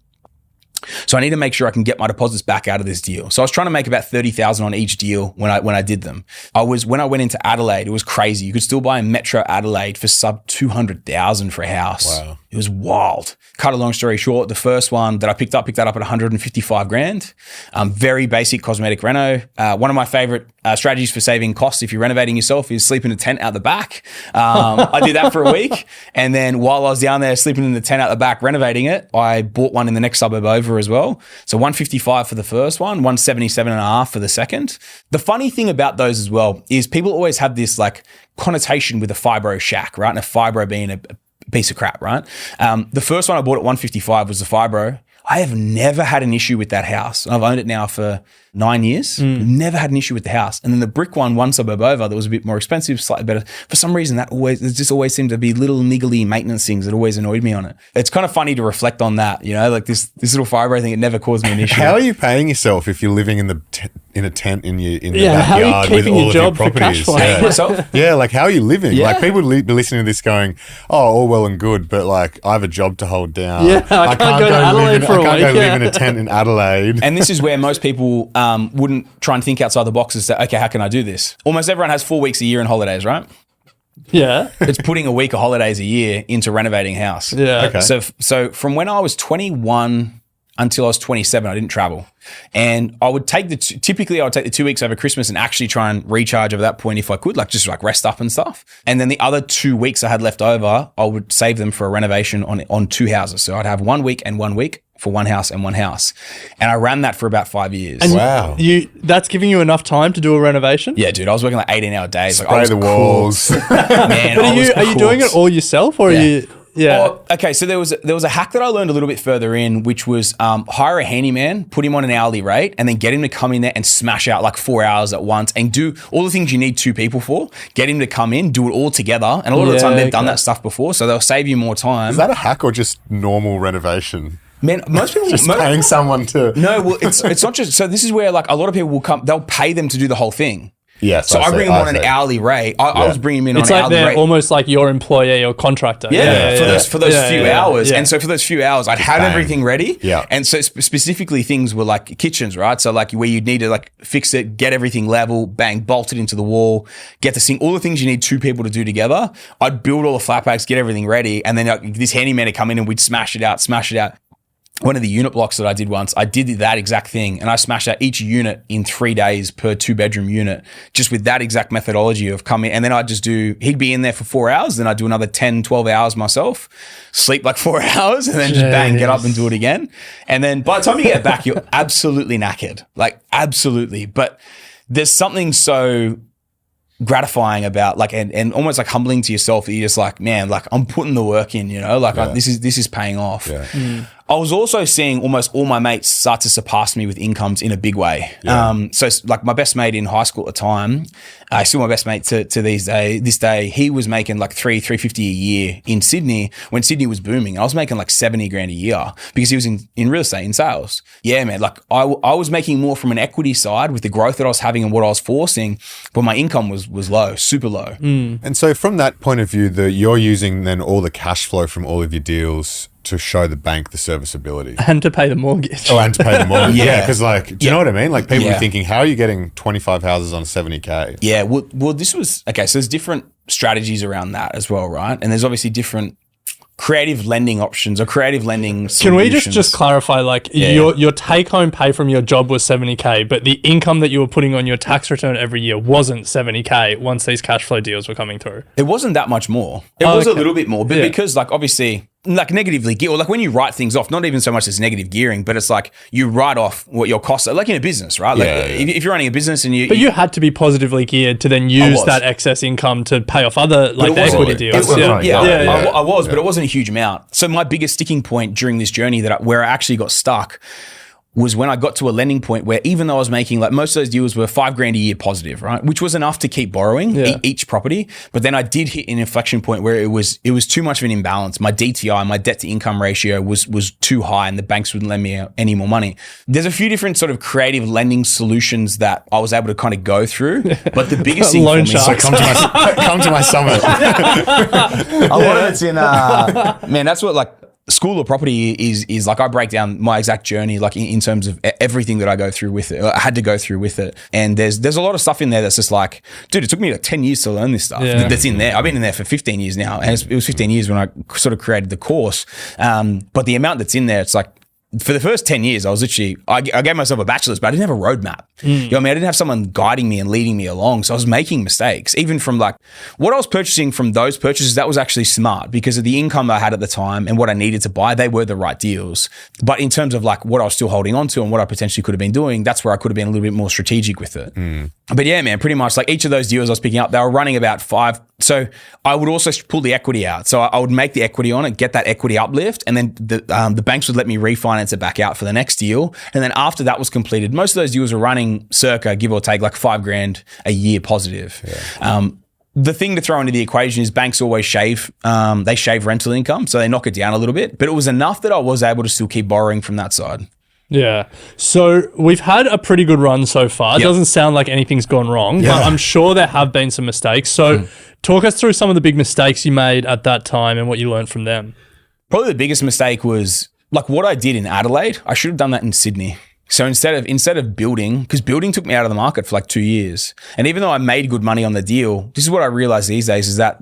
So I need to make sure I can get my deposits back out of this deal. So I was trying to make about 30,000 on each deal when I did them. When I went into Adelaide, it was crazy. You could still buy in Metro Adelaide for sub 200,000 for a house. Wow. It was wild. Cut a long story short, the first one that I picked that up at 155 grand. Very basic cosmetic reno. One of my favorite strategies for saving costs if you're renovating yourself is sleep in a tent out the back. I did that for a week. And then while I was down there sleeping in the tent out the back renovating it, I bought one in the next suburb over as well. So 155 for the first one, 177.5 for the second. The funny thing about those as well is people always have this like connotation with a fibro shack, right? And a fibro being a piece of crap, right? The first one I bought at 155 was the fibro. I have never had an issue with that house. I've owned it now for 9 years. Never had an issue with the house. And then the brick one suburb over, that was a bit more expensive, slightly better. For some reason, there just always seemed to be little niggly maintenance things that always annoyed me on it. It's kind of funny to reflect on that, you know, like this little fibro thing, it never caused me an issue. How are you paying yourself if you're living in a tent in the how are you backyard with keeping all your of job your for cash properties? flow? Yeah. Myself? Yeah, like how are you living? Yeah. Like people would be listening to this going, oh, all well and good, but like I have a job to hold down. Yeah, I can't go to Adelaide for a week. I can't go live in a tent in Adelaide. And this is where most people wouldn't try and think outside the box and say, okay, how can I do this? Almost everyone has 4 weeks a year in holidays, right? Yeah. It's putting a week of holidays a year into renovating a house. Yeah. Okay. So from when I was 21 until I was 27, I didn't travel. And I would take typically I would take the 2 weeks over Christmas and actually try and recharge over that point if I could, like just like rest up and stuff. And then the other 2 weeks I had left over, I would save them for a renovation on 2 houses. So I'd have 1 week and 1 week for one house and one house. And I ran that for about 5 years. And wow. That's giving you enough time to do a renovation? Yeah, dude, I was working like 18-hour days. Like, Spray I was the walls. Man, But are you doing it all yourself or are you... Yeah. Oh, okay, so there was a hack that I learned a little bit further in, which was hire a handyman, put him on an hourly rate, and then get him to come in there and smash out like 4 hours at once and do all the things you need 2 people for. Get him to come in, do it all together, and a lot of the time they've done that stuff before, so they'll save you more time. Is that a hack or just normal renovation? Man, most people Just paying someone to... No, well, it's not just. So this is where like a lot of people will come. They'll pay them to do the whole thing. Yes. So I bring them on an hourly rate. I was bringing them in it's on an like hourly they're rate. almost like your employee or contractor. For those few hours. Yeah. And so for those few hours, I'd have everything ready. Yeah. And so specifically things were like kitchens, right? So like where you'd need to like fix it, get everything level, bang, bolt it into the wall, get the sink, all the things you need 2 people to do together. I'd build all the flat packs, get everything ready. And then this handyman would come in and we'd smash it out. one of the unit blocks that I did once, I did that exact thing and I smashed out each unit in 3 days per 2-bedroom unit, just with that exact methodology of coming. And then I'd just he'd be in there for 4 hours. Then I'd do another 10, 12 hours myself, sleep like 4 hours and then just bang, get up and do it again. And then by the time you get back, you're absolutely knackered, like absolutely. But there's something so gratifying about like and almost like humbling to yourself that you're just like, man, like I'm putting the work in, you know, like this is paying off. I was also seeing almost all my mates start to surpass me with incomes in a big way. So like my best mate in high school at the time, still my best mate to this day, he was making like $350 a year in Sydney when Sydney was booming. I was making like 70 grand a year because he was in real estate, in sales. Yeah, man. Like I was making more from an equity side with the growth that I was having and what I was forcing, but my income was low, super low. And so from that point of view, you're using then all the cash flow from all of your deals to show the bank the serviceability. And to pay the mortgage. Oh, and to pay the mortgage. Yeah, because like, do you know what I mean? Like people are thinking, how are you getting 25 houses on 70K? Yeah, well, this was, okay, so there's different strategies around that as well, right? And there's obviously different creative lending options or creative lending solutions. Can we just clarify, like your take-home pay from your job was 70K, but the income that you were putting on your tax return every year wasn't 70K once these cash flow deals were coming through? It wasn't that much more. It was a little bit more, but because like obviously like negatively gear, or like when you write things off, not even so much as negative gearing, but it's like you write off what your costs are, like in a business, right? Like if you're running a business and you had to be positively geared to then use that excess income to pay off other like the equity deals. I was, but it wasn't a huge amount. So my biggest sticking point during this journey where I actually got stuck was when I got to a lending point where even though I was making like most of those deals were $5,000 a year positive, right? Which was enough to keep borrowing each property. But then I did hit an inflection point where it was too much of an imbalance. My DTI, my debt to income ratio was too high and the banks wouldn't lend me any more money. There's a few different sort of creative lending solutions that I was able to kind of go through. But the biggest thing for me, so come to my summit. A lot of it's in, man, that's what like, School of Property is like I break down my exact journey like in terms of everything that I go through with it. I had to go through with it, and there's a lot of stuff in there that's just like, dude, it took me like 10 years to learn this stuff that's in there. I've been in there for 15 years now, and it was 15 years when I sort of created the course. But the amount that's in there, it's like, for the first 10 years, I was literally, I gave myself a bachelor's, but I didn't have a roadmap. You know what I mean? I didn't have someone guiding me and leading me along. So I was making mistakes. Even from like what I was purchasing from those purchases, that was actually smart because of the income I had at the time and what I needed to buy, they were the right deals. But in terms of like what I was still holding on to and what I potentially could have been doing, that's where I could have been a little bit more strategic with it. But yeah, man, pretty much like each of those deals I was picking up, they were running about 5. So I would also pull the equity out. So I would make the equity on it, get that equity uplift, and then the banks would let me refinance it back out for the next deal. And then after that was completed, most of those deals were running circa, give or take, like $5,000 a year positive. The thing to throw into the equation is banks always shave rental income. So they knock it down a little bit, but it was enough that I was able to still keep borrowing from that side. Yeah. So we've had a pretty good run so far. It doesn't sound like anything's gone wrong, but I'm sure there have been some mistakes. So talk us through some of the big mistakes you made at that time and what you learned from them. Probably the biggest mistake was like what I did in Adelaide. I should have done that in Sydney. So instead of building, because building took me out of the market for like 2 years. And even though I made good money on the deal, this is what I realized these days is that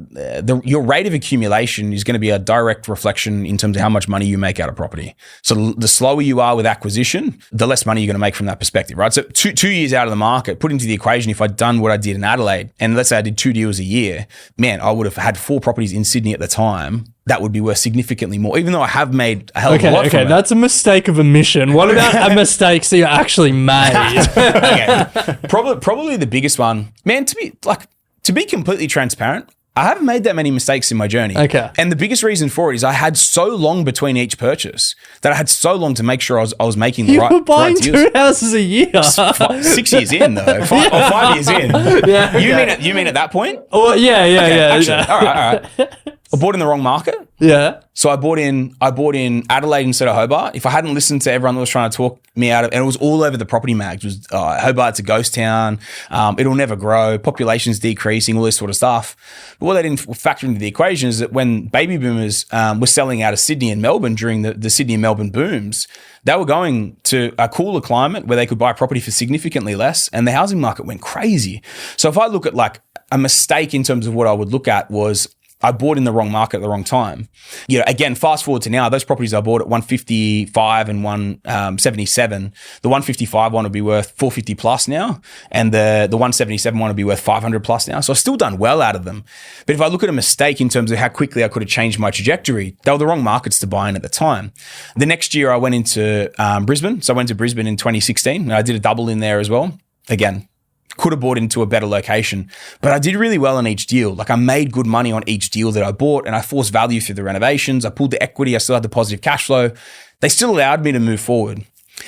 your rate of accumulation is going to be a direct reflection in terms of how much money you make out of property. So the slower you are with acquisition, the less money you're going to make from that perspective, right? So two years out of the market, put into the equation, if I'd done what I did in Adelaide, and let's say I did 2 deals a year, man, I would have had 4 properties in Sydney at the time. That would be worth significantly more, even though I have made a hell of a lot from it. That's a mistake of omission. What about a mistake that you actually made? Okay. Probably the biggest one, man, to be completely transparent, I haven't made that many mistakes in my journey. Okay. And the biggest reason for it is I had so long between each purchase that I had so long to make sure I was making the right deals. You were buying 2 houses a year. 6 years in though, 5 years in. Yeah. You mean at that point? Oh yeah. Actually, all right. I bought in the wrong market. Yeah. So I bought in Adelaide instead of Hobart. If I hadn't listened to everyone that was trying to talk me out of, and it was all over the property mags, it was Hobart's a ghost town. It'll never grow. Population's decreasing, all this sort of stuff. But what they didn't factor into the equation is that when baby boomers were selling out of Sydney and Melbourne during the Sydney and Melbourne booms, they were going to a cooler climate where they could buy property for significantly less, and the housing market went crazy. So if I look at like a mistake in terms of what I would look at was, I bought in the wrong market at the wrong time. You know, again, fast forward to now, those properties I bought at 155 and 177, the 155 one would be worth 450 plus now, and the 177 one would be worth 500 plus now. So I've still done well out of them. But if I look at a mistake in terms of how quickly I could have changed my trajectory, they were the wrong markets to buy in at the time. The next year I went into Brisbane. So I went to Brisbane in 2016 and I did a double in there as well. Again, could have bought into a better location, but I did really well on each deal. Like I made good money on each deal that I bought, and I forced value through the renovations. I pulled the equity. I still had the positive cash flow. They still allowed me to move forward.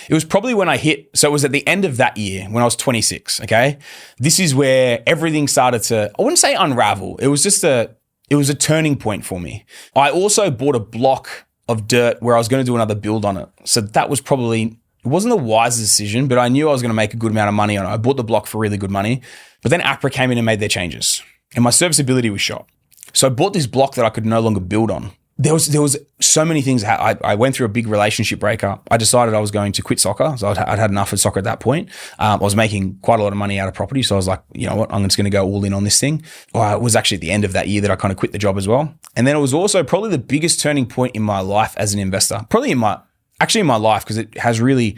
It was probably when I hit, so it was at the end of that year when I was 26, okay? This is where everything started to, I wouldn't say unravel. It was just it was a turning point for me. I also bought a block of dirt where I was going to do another build on it. So that was probably, it wasn't the wisest decision, but I knew I was going to make a good amount of money on it. I bought the block for really good money, but then APRA came in and made their changes and my serviceability was shot. So I bought this block that I could no longer build on. There was so many things. I went through a big relationship breakup. I decided I was going to quit soccer. So I'd had enough of soccer at that point. I was making quite a lot of money out of property. So I was like, you know what, I'm just going to go all in on this thing. It was actually at the end of that year that I kind of quit the job as well. And then it was also probably the biggest turning point in my life as an investor, probably in my life, because it has really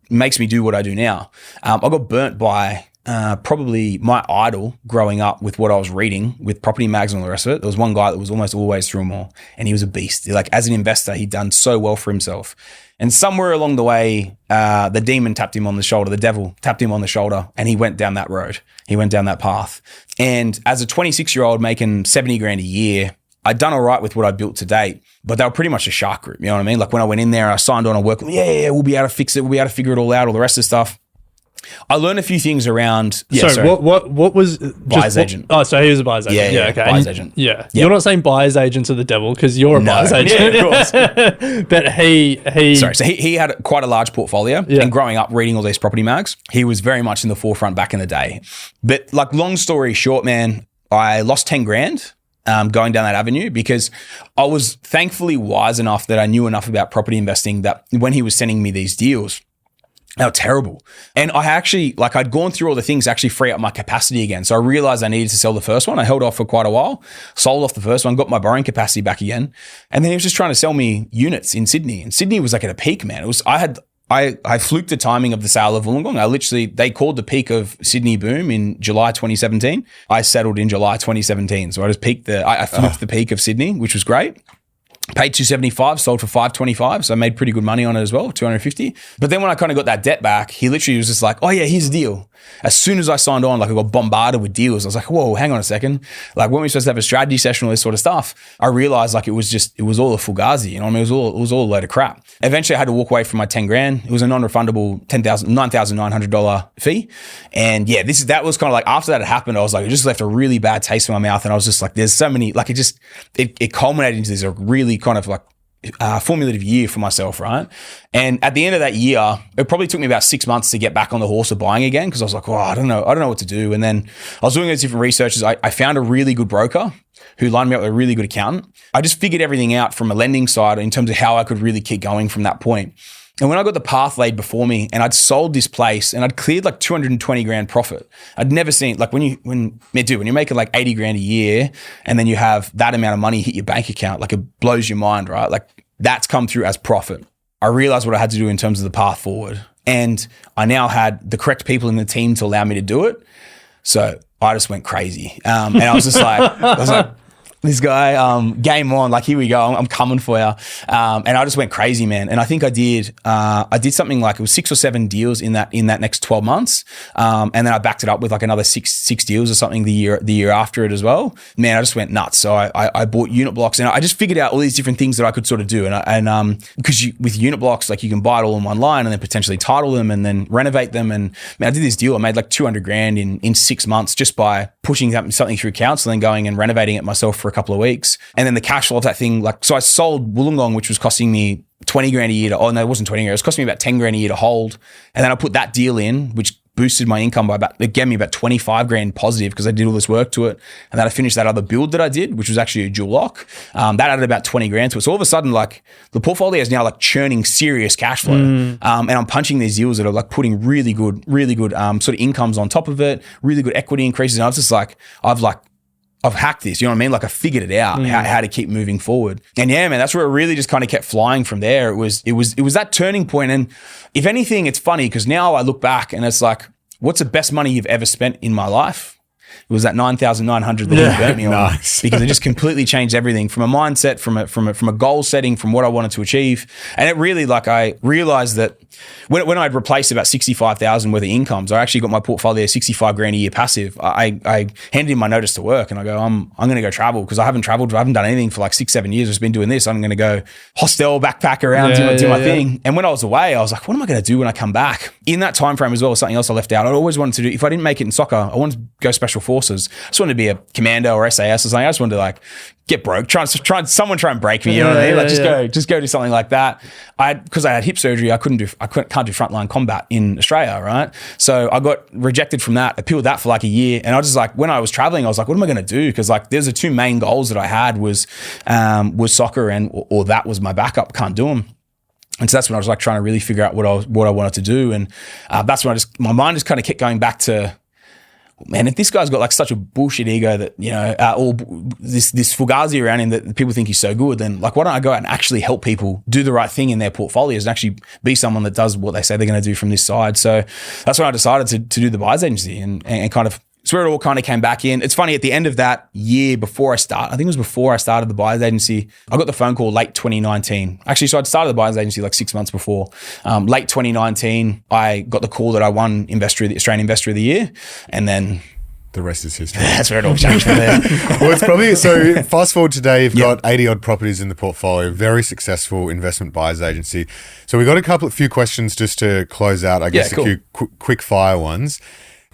makes me do what I do now. I got burnt by probably my idol growing up with what I was reading with property mags and all the rest of it. There was one guy that was almost always through them all, and he was a beast. Like as an investor, he'd done so well for himself. And somewhere along the way, the demon tapped him on the shoulder, the devil tapped him on the shoulder, and he went down that road. He went down that path. And as a 26-year-old making 70 grand a year, I'd done all right with what I built to date, but they were pretty much a shark group. You know what I mean? Like when I went in there, I signed on and worked, we'll be able to fix it. We'll be able to figure it all out, all the rest of the stuff. I learned a few things around. Yeah, sorry. What was buyer's agent? Oh, so he was a buyer's agent. Yeah, okay. Buyer's agent. Yeah. Yeah. You're not saying buyer's agents are the devil because you're a buyer's agent. Yeah, of course. But he. Sorry. So he had quite a large portfolio, and growing up reading all these property mags, he was very much in the forefront back in the day. But like, long story short, man, I lost 10 grand. Going down that avenue because I was thankfully wise enough that I knew enough about property investing that when he was sending me these deals, they were terrible. And I actually, like I'd gone through all the things to actually free up my capacity again. So I realized I needed to sell the first one. I held off for quite a while, sold off the first one, got my borrowing capacity back again. And then he was just trying to sell me units in Sydney. And Sydney was like at a peak, man. I fluked the timing of the sale of Wollongong. They called the peak of Sydney boom in July 2017. I settled in July 2017. So I just I fluked the peak of Sydney, which was great. Paid 275, sold for 525. So I made pretty good money on it as well, 250. But then when I kind of got that debt back, he literally was just like, oh yeah, here's the deal. As soon as I signed on, like I got bombarded with deals. I was like, whoa, hang on a second. Like when we supposed to have a strategy session, all this sort of stuff, I realized like it was all a fugazi. You know what I mean? It was all a load of crap. Eventually I had to walk away from my 10 grand. It was a non-refundable $9,900 fee. And yeah, that was kind of like, after that had happened, I was like, it just left a really bad taste in my mouth. And I was just like, there's so many, like it culminated into this really kind of like formulative year for myself, right? And at the end of that year, it probably took me about 6 months to get back on the horse of buying again because I was like, I don't know what to do. And then I was doing those different researches. I found a really good broker who lined me up with a really good accountant. I just figured everything out from a lending side in terms of how I could really keep going from that point. And when I got the path laid before me and I'd sold this place and I'd cleared like 220 grand profit, I'd never seen, like when you're making like 80 grand a year and then you have that amount of money hit your bank account, like it blows your mind, right? Like that's come through as profit. I realized what I had to do in terms of the path forward. And I now had the correct people in the team to allow me to do it. So I just went crazy. And I was just like, this guy, game on, like, here we go. I'm coming for you. And I just went crazy, man. And I think I did something like, it was 6 or 7 deals in that next 12 months. And then I backed it up with like another six deals or something the year after it as well. Man, I just went nuts. So I bought unit blocks and I just figured out all these different things that I could sort of do. And because with unit blocks, like you can buy it all in one line and then potentially title them and then renovate them. And man, I did this deal. I made like 200 grand in 6 months just by pushing something through council and going and renovating it myself for a couple of weeks. And then the cash flow of that thing, like, so I sold Wollongong, which was costing me 20 grand a year it wasn't 20 grand. It was costing me about 10 grand a year to hold. And then I put that deal in, which boosted my income by it gave me about 25 grand positive because I did all this work to it. And then I finished that other build that I did, which was actually a dual lock. That added about 20 grand to it. So all of a sudden, like the portfolio is now like churning serious cash flow. And I'm punching these deals that are like putting really good sort of incomes on top of it, really good equity increases. And I was just like, hacked this. You know what I mean? Like I figured it out how to keep moving forward. And yeah, man, that's where it really just kind of kept flying from there. It was that turning point. And if anything, it's funny because now I look back and it's like, what's the best money you've ever spent in my life? It was that 9,900 that you burnt me on Nice. because it just completely changed everything from a mindset, from a goal setting, from what I wanted to achieve. And it really, like, I realized that when I'd replaced about 65,000 worth of incomes, I actually got my portfolio 65 grand a year passive. I handed in my notice to work and I go, I'm going to go travel because I haven't traveled. I haven't done anything for like 6-7 years. I've just been doing this. I'm going to go hostel, backpack around, do my thing. And when I was away, I was like, what am I going to do when I come back? In that time frame as well, something else I left out. I always wanted to do, if I didn't make it in soccer, I wanted to go special forces. I just wanted to be a commando or SAS or something. I just wanted to like get broke, someone try and break me. You know what I mean? Like just go do something like that. Because I had hip surgery, I can't do frontline combat in Australia, right? So I got rejected from that. I peeled that for like a year, and I was just like, when I was traveling, I was like, what am I going to do? Because like, there's the two main goals that I had was soccer or that was my backup. Can't do them. And so that's when I was like trying to really figure out what I wanted to do, and that's when my mind just kind of kept going back to, man, if this guy's got like such a bullshit ego that, you know, or this fugazi around him that people think he's so good, then like, why don't I go out and actually help people do the right thing in their portfolios and actually be someone that does what they say they're going to do from this side? So that's when I decided to do the buyer's agency and kind of, it's where it all kind of came back in. It's funny, at the end of that year before I think it was before I started the buyer's agency, I got the phone call late 2019. Actually, so I'd started the buyer's agency like 6 months before. Late 2019, I got the call that I won Australian Investor of the Year. And then the rest is history. That's where it all changed from there. Well, it's probably, so fast forward today, you've got 80 odd properties in the portfolio, very successful investment buyer's agency. So we got a few questions just to close out, I guess, cool. a few quick fire ones.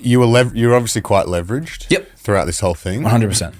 You were obviously quite leveraged throughout this whole thing. 100%.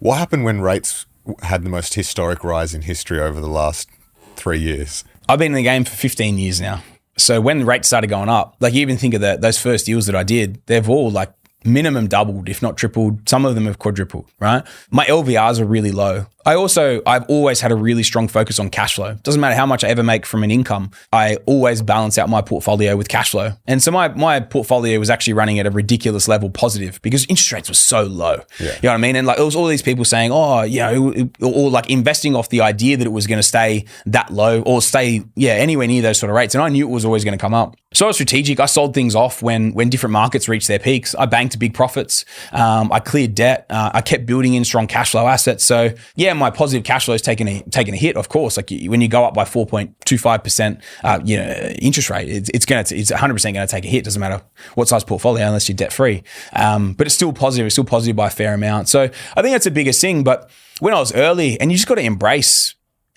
What happened when rates had the most historic rise in history over the last 3 years? I've been in the game for 15 years now. So when the rates started going up, like you even think of those first deals that I did, they've all like minimum doubled, if not tripled. Some of them have quadrupled, right? My LVRs are really low. I've always had a really strong focus on cash flow. Doesn't matter how much I ever make from an income. I always balance out my portfolio with cash flow. And so my portfolio was actually running at a ridiculous level positive because interest rates were so low. Yeah. You know what I mean? And like, it was all these people saying, oh, you know, or like investing off the idea that it was going to stay that low or stay, anywhere near those sort of rates. And I knew it was always going to come up. So I was strategic. I sold things off when different markets reached their peaks. I banked big profits. I cleared debt. I kept building in strong cash flow assets. So my positive cash flow is taking a hit, of course. Like when you go up by 4.25%, interest rate, it's 100% going to take a hit. Doesn't matter what size portfolio unless you're debt free. But it's still positive. It's still positive by a fair amount. So I think that's the biggest thing. But when I was early, and you just got to embrace.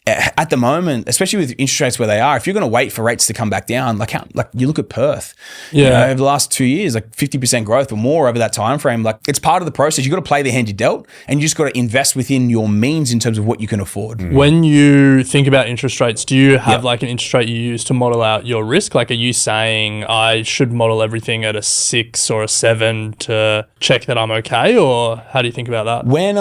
At the moment, especially with interest rates where they are, if you're going to wait for rates to come back down, like you look at Perth, over the last 2 years, like 50% growth or more over that time frame, like it's part of the process. You got to play the hand you dealt, and you just got to invest within your means in terms of what you can afford. When you think about interest rates, do you have like an interest rate you use to model out your risk? Like, are you saying I should model everything at a 6 or a 7 to check that I'm okay, or how do you think about that? When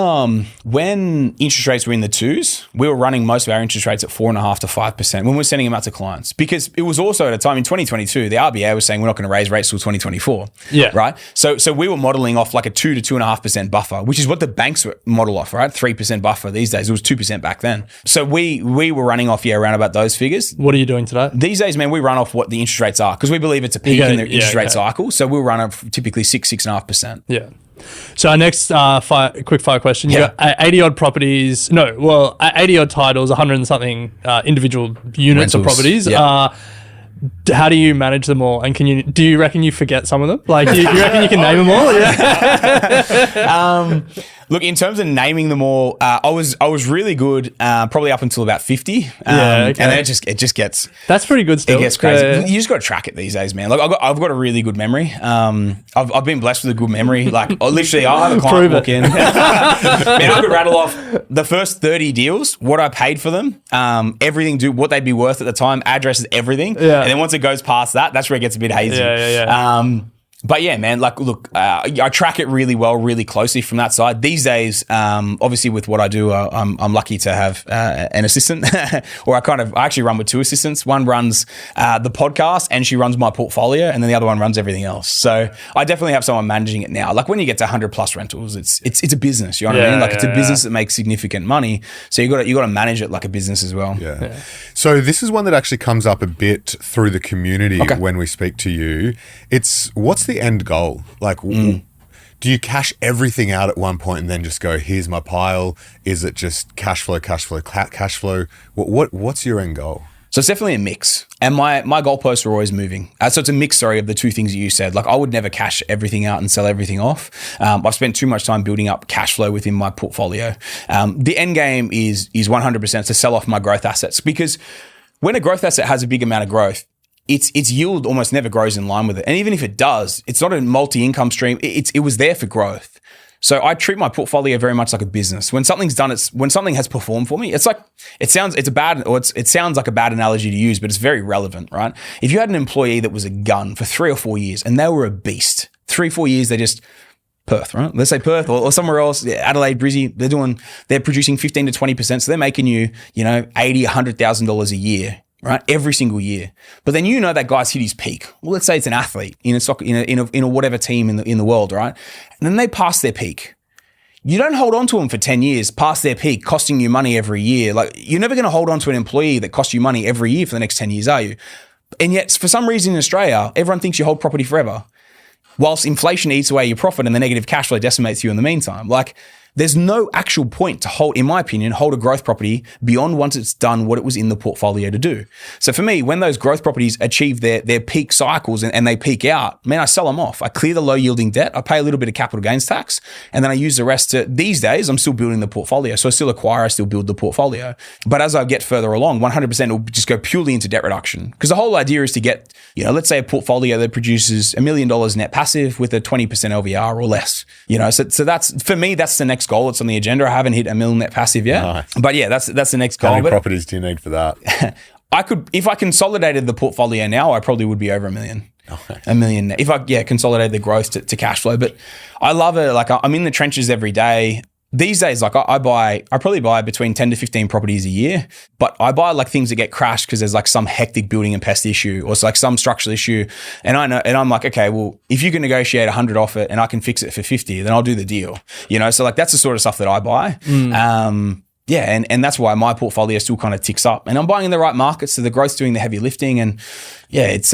interest rates were in the 2s, we were running most of our interest rates at 4.5% to 5% when we're sending them out to clients, because it was also at a time in 2022, the RBA was saying we're not going to raise rates till 2024. Yeah. Right. So we were modeling off like a 2 to 2.5% buffer, which is what the banks model off, right? 3% buffer these days. It was 2% back then. So we were running off, around about those figures. What are you doing today? These days, man, we run off what the interest rates are because we believe it's a peak in the interest rate cycle. So we'll run off typically 6.5%. Yeah. So our next quick fire question, you got 80 odd properties, 80 odd titles, 100 and something individual units of properties. How do you manage them all? And do you reckon you forget some of them? Like, you reckon you can name them all? Yeah. Look, in terms of naming them all, I was really good, probably up until about 50. And then it just gets. That's pretty good still. It gets crazy. You just got to track it these days, man. Like I've got a really good memory. I've been blessed with a good memory. Like literally, I'll have a client walk in. Man, I could rattle off the first 30 deals, what I paid for them, everything, what they'd be worth at the time, addresses, everything. Yeah. And then once it goes past that, that's where it gets a bit hazy. But yeah, man, like, look, I track it really well, really closely from that side. These days, obviously with what I do, I'm lucky to have an assistant or I actually run with two assistants. One runs the podcast and she runs my portfolio, and then the other one runs everything else. So I definitely have someone managing it now. Like when you get to 100 plus rentals, it's a business, you know what I mean? Like it's a business that makes significant money. So you got to manage it like a business as well. Yeah. So this is one that actually comes up a bit through the community when we speak to you. It's what's the end goal? Like, do you cash everything out at one point and then just go, here's my pile? Is it just cash flow? What's your end goal? So it's definitely a mix. And my goalposts are always moving. So it's a mix, of the two things that you said. Like I would never cash everything out and sell everything off. I've spent too much time building up cash flow within my portfolio. The end game is 100% to sell off my growth assets, because when a growth asset has a big amount of growth, its yield almost never grows in line with it. And even if it does, it's not a multi-income stream. It was there for growth. So I treat my portfolio very much like a business. When something's done, when something has performed for me, it sounds like a bad analogy to use, but it's very relevant, right? If you had an employee that was a gun for 3 or 4 years and they were a beast, 3-4 years, they just Perth, right? Let's say Perth or somewhere else, Adelaide, Brizzy, they're producing 15 to 20%. So they're making you, $80,000, $100,000 a year. Right, every single year. But then that guy's hit his peak. Well, let's say it's an athlete in a soccer, in a whatever team in the world, right? And then they pass their peak. You don't hold on to them for 10 years past their peak, costing you money every year. Like you're never going to hold on to an employee that costs you money every year for the next 10 years, are you? And yet, for some reason in Australia, everyone thinks you hold property forever, whilst inflation eats away your profit and the negative cash flow decimates you in the meantime. Like, there's no actual point to hold, in my opinion, hold a growth property beyond once it's done what it was in the portfolio to do. So for me, when those growth properties achieve their peak cycles and they peak out, man, I sell them off. I clear the low yielding debt. I pay a little bit of capital gains tax, and then I use the rest to, these days, I'm still building the portfolio. So I still acquire, I still build the portfolio. But as I get further along, 100% will just go purely into debt reduction. Because the whole idea is to get, let's say a portfolio that produces $1 million net passive with a 20% LVR or less. So that's, for me, that's the next goal. It's on the agenda. I haven't hit $1 million net passive yet. Nice. But yeah, that's the next goal. How many properties do you need for that? If I consolidated the portfolio now, I probably would be over $1 million. Okay. $1 million net. If I consolidated the growth to cash flow. But I love it. Like I'm in the trenches every day. These days, like I probably buy between 10 to 15 properties a year, but I buy like things that get crashed because there's like some hectic building and pest issue or it's like some structural issue. And I know, and I'm like, okay, well, if you can negotiate 100 off it and I can fix it for 50, then I'll do the deal, So like, that's the sort of stuff that I buy. Yeah. And that's why my portfolio still kind of ticks up, and I'm buying in the right markets. So the growth's doing the heavy lifting, and yeah, it's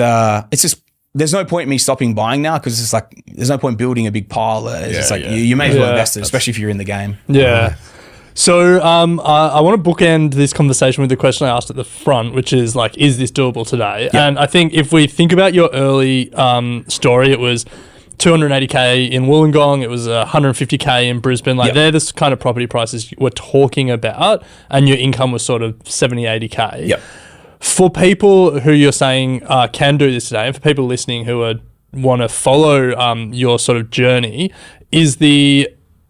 just, there's no point in me stopping buying now, because it's like there's no point building a big pile. You may as well invest it, especially if you're in the game. Yeah. So I want to bookend this conversation with the question I asked at the front, which is like, is this doable today? Yep. And I think if we think about your early story, it was 280K in Wollongong, it was 150K in Brisbane. Like they're the kind of property prices we're talking about, and your income was sort of 70, 80K. Yep. For people who you're saying can do this today, and for people listening who want to follow your sort of journey, is the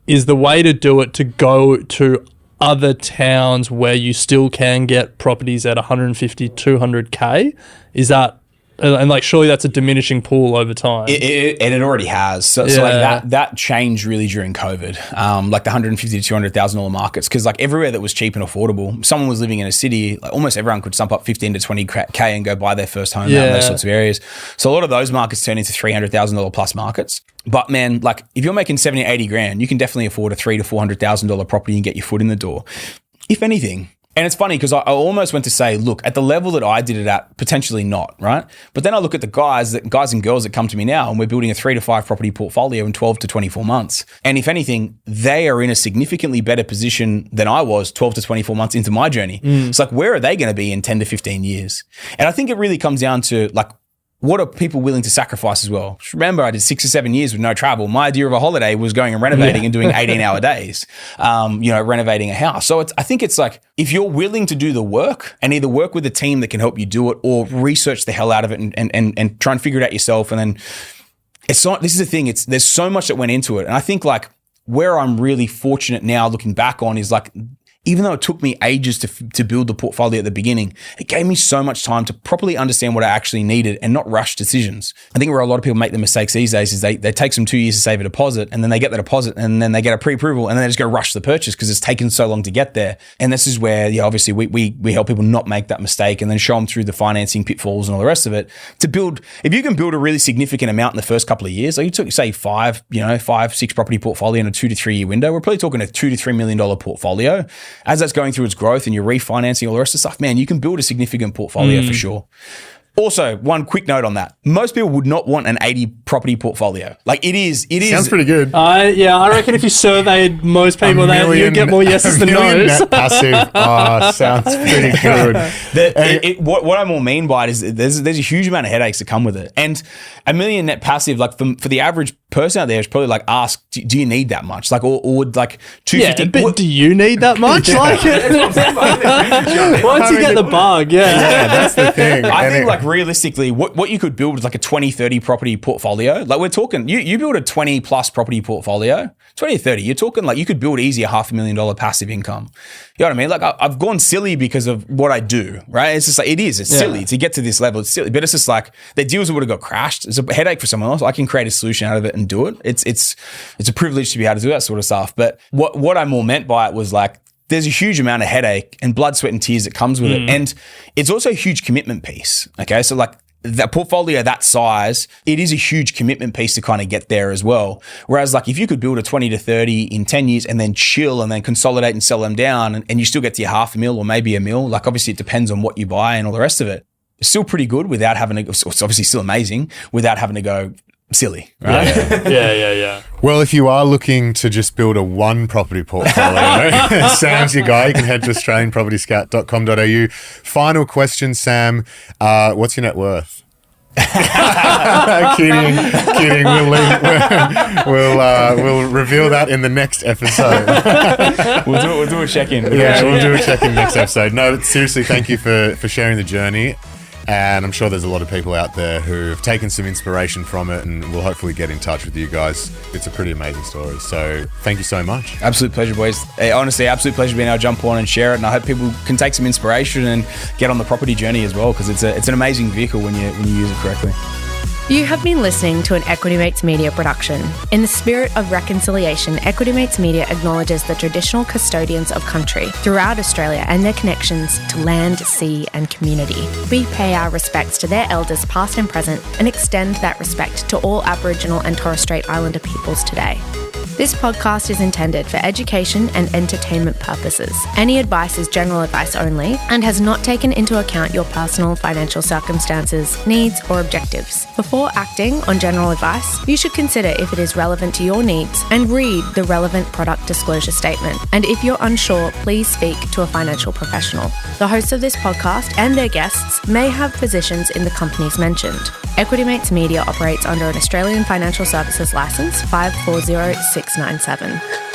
way to do it to go to other towns where you still can get properties at 150, 200K? Is that, and like, surely that's a diminishing pool over time. It already has. So like that changed really during COVID. Like the $150,000 to $200,000 markets, because like everywhere that was cheap and affordable, someone was living in a city, like almost everyone could stump up 15 to 20K and go buy their first home out in those sorts of areas. So a lot of those markets turn into $300,000 plus markets. But man, like if you're making 70, 80 grand, you can definitely afford a $300,000 to $400,000 property and get your foot in the door. If anything. And it's funny because I almost went to say, look, at the level that I did it at, potentially not, right? But then I look at the guys and girls that come to me now, and we're building a 3 to 5 property portfolio in 12 to 24 months. And if anything, they are in a significantly better position than I was 12 to 24 months into my journey. It's like, where are they going to be in 10 to 15 years? And I think it really comes down to like, what are people willing to sacrifice as well? Remember, I did 6 or 7 years with no travel. My idea of a holiday was going and renovating and doing 18-hour days, renovating a house. So I think it's like, if you're willing to do the work and either work with a team that can help you do it or research the hell out of it and try and figure it out yourself. And then this is the thing, there's so much that went into it. And I think like where I'm really fortunate now looking back on is like, even though it took me ages to build the portfolio at the beginning, it gave me so much time to properly understand what I actually needed and not rush decisions. I think where a lot of people make the mistakes these days is they take some 2 years to save a deposit, and then they get the deposit, and then they get a pre-approval, and then they just go rush the purchase because it's taken so long to get there. And this is where, obviously we help people not make that mistake and then show them through the financing pitfalls and all the rest of it to build. If you can build a really significant amount in the first couple of years, like you took, say, 5-6 property portfolio in a 2 to 3 year window, we're probably talking a $2 to $3 million portfolio. As that's going through its growth and you're refinancing all the rest of the stuff, man, you can build a significant portfolio for sure. Also, one quick note on that. Most people would not want an 80 property portfolio. Like it is. Sounds pretty good. I reckon if you surveyed most people, you'd get more yeses than no's. Net passive. Sounds pretty good. What I more mean by it is there's a huge amount of headaches that come with it. And $1 million net passive, like for the average person out there, is probably like, ask, do you need that much? Like, or would like 250. Yeah, but do you need that much? Like, once you get the bug, yeah, that's the thing. I think like realistically, what you could build is like a 20-30 property portfolio. Like we're talking, you build a 20 plus property portfolio, 20 to 30, you're talking like you could build easy $500,000 passive income. You know what I mean? Like I've gone silly because of what I do, right? It's just like, it's silly to get to this level. It's silly, but it's just like the deals would have got crashed. It's a headache for someone else. I can create a solution out of it and do it. It's a privilege to be able to do that sort of stuff. But what I more meant by it was like, there's a huge amount of headache and blood, sweat, and tears that comes with it. And it's also a huge commitment piece. Okay. So like that portfolio that size, it is a huge commitment piece to kind of get there as well. Whereas like if you could build a 20 to 30 in 10 years and then chill and then consolidate and sell them down and you still get to your $500,000 or maybe $1 million, like obviously it depends on what you buy and all the rest of it. It's still pretty good without having to, it's obviously still amazing without having to go silly, right? Yeah. Well, if you are looking to just build a one property portfolio, Sam's your guy. You can head to australianpropertyscout.com.au. Final question, Sam. What's your net worth? Kidding. We'll reveal that in the next episode. We'll do a check-in. We'll do a check-in next episode. No, but seriously, thank you for sharing the journey. And I'm sure there's a lot of people out there who have taken some inspiration from it and will hopefully get in touch with you guys. It's a pretty amazing story. So thank you so much. Absolute pleasure, boys. Honestly, absolute pleasure being able to jump on and share it. And I hope people can take some inspiration and get on the property journey as well, because it's an amazing vehicle when you use it correctly. You have been listening to an Equity Mates Media production. In the spirit of reconciliation, Equity Mates Media acknowledges the traditional custodians of country throughout Australia and their connections to land, sea and community. We pay our respects to their elders past and present and extend that respect to all Aboriginal and Torres Strait Islander peoples today. This podcast is intended for education and entertainment purposes. Any advice is general advice only and has not taken into account your personal financial circumstances, needs, or objectives. Before acting on general advice, you should consider if it is relevant to your needs and read the relevant product disclosure statement. And if you're unsure, please speak to a financial professional. The hosts of this podcast and their guests may have positions in the companies mentioned. Equity Mates Media operates under an Australian Financial Services Licence 540697.